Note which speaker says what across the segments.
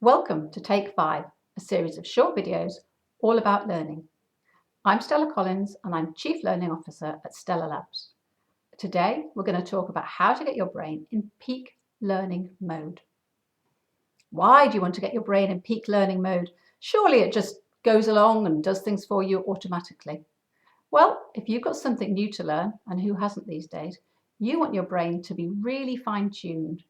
Speaker 1: Welcome to Take 5, a series of short videos all about learning. I'm Stella Collins and I'm Chief Learning Officer at Stella Labs. Today we're going to talk about how to get your brain in peak learning mode. Why do you want to get your brain in peak learning mode? Surely it just goes along and does things for you automatically. Well, if you've got something new to learn, and who hasn't these days, you want your brain to be really fine-tuned.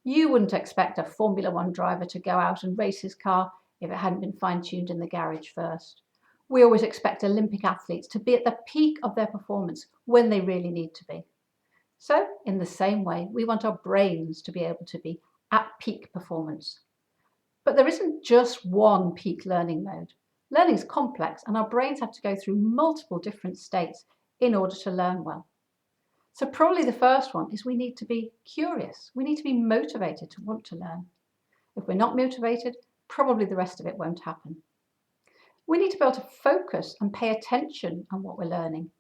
Speaker 1: You wouldn't expect a Formula One driver to go out and race his car if it hadn't been fine-tuned in the garage first. We always expect Olympic athletes to be at the peak of their performance when they really need to be. So, in the same way, we want our brains to be able to be at peak performance. But there isn't just one peak learning mode. Learning is complex and our brains have to go through multiple different states in order to learn well. So probably the first one is we need to be curious. We need to be motivated to want to learn. If we're not motivated, probably the rest of it won't happen. We need to be able to focus and pay attention on what we're learning.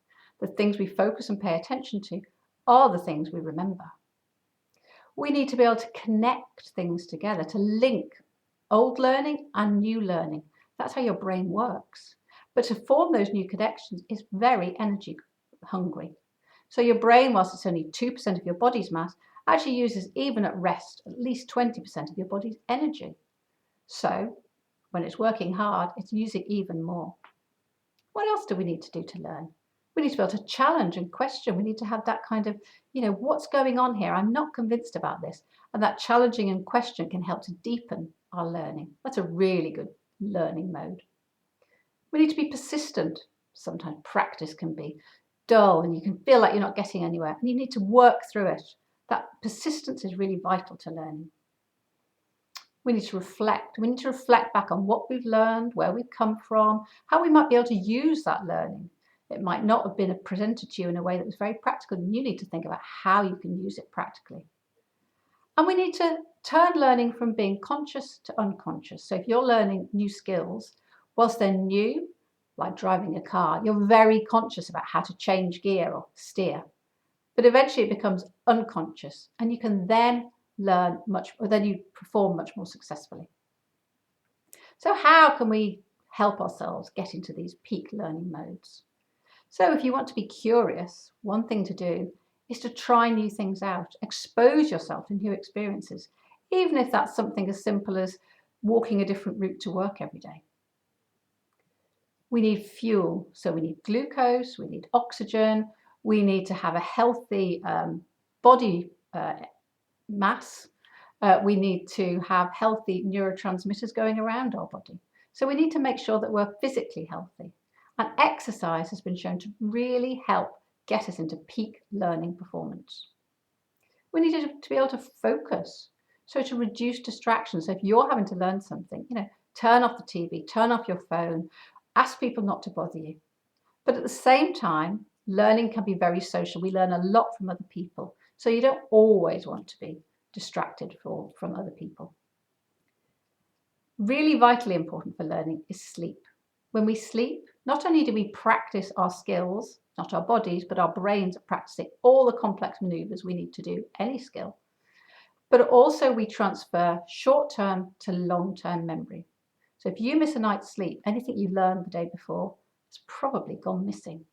Speaker 1: The things we focus and pay attention to are the things we remember. We need to be able to connect things together, to link old learning and new learning. That's how your brain works. But to form those new connections is very energy hungry. So your brain, whilst it's only 2% of your body's mass, actually uses, even at rest, at least 20% of your body's energy. So when it's working hard, it's using even more. What else do we need to do to learn? We need to be able to challenge and question. We need to have that kind of, what's going on here? I'm not convinced about this. And that challenging and question can help to deepen our learning. That's a really good learning mode. We need to be persistent. Sometimes practice can be dull and you can feel like you're not getting anywhere and you need to work through it. That persistence is really vital to learning. We need to reflect. We need to reflect back on what we've learned, where we've come from, how we might be able to use that learning. It might not have been presented to you in a way that was very practical, and you need to think about how you can use it practically. And we need to turn learning from being conscious to unconscious. So if you're learning new skills, whilst they're new, like driving a car, you're very conscious about how to change gear or steer. But eventually it becomes unconscious and you can then you perform much more successfully. So how can we help ourselves get into these peak learning modes? So if you want to be curious, one thing to do is to try new things out, expose yourself to new experiences, even if that's something as simple as walking a different route to work every day. We need fuel, so we need glucose, we need oxygen, we need to have a healthy body mass, we need to have healthy neurotransmitters going around our body. So we need to make sure that we're physically healthy. And exercise has been shown to really help get us into peak learning performance. We need to be able to focus, so to reduce distractions. So if you're having to learn something, turn off the TV, turn off your phone, ask people not to bother you. But at the same time, learning can be very social. We learn a lot from other people. So you don't always want to be distracted from other people. Really vitally important for learning is sleep. When we sleep, not only do we practice our skills, not our bodies, but our brains are practicing all the complex maneuvers we need to do any skill, but also we transfer short-term to long-term memory. So if you miss a night's sleep, anything you learned the day before has probably gone missing.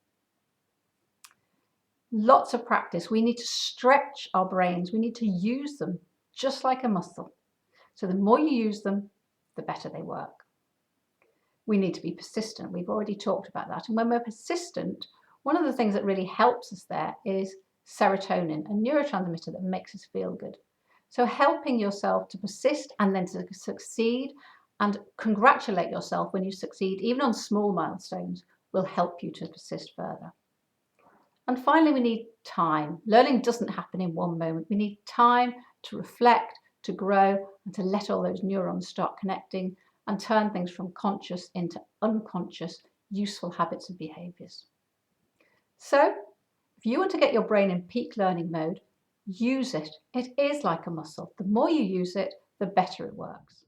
Speaker 1: Lots of practice. We need to stretch our brains. We need to use them just like a muscle. So the more you use them, the better they work. We need to be persistent. We've already talked about that. And when we're persistent, one of the things that really helps us there is serotonin, a neurotransmitter that makes us feel good. So helping yourself to persist and then to succeed and congratulate yourself when you succeed, even on small milestones, will help you to persist further. And finally, we need time. Learning doesn't happen in one moment. We need time to reflect, to grow, and to let all those neurons start connecting and turn things from conscious into unconscious, useful habits and behaviours. So, if you want to get your brain in peak learning mode, use it. It is like a muscle. The more you use it, the better it works.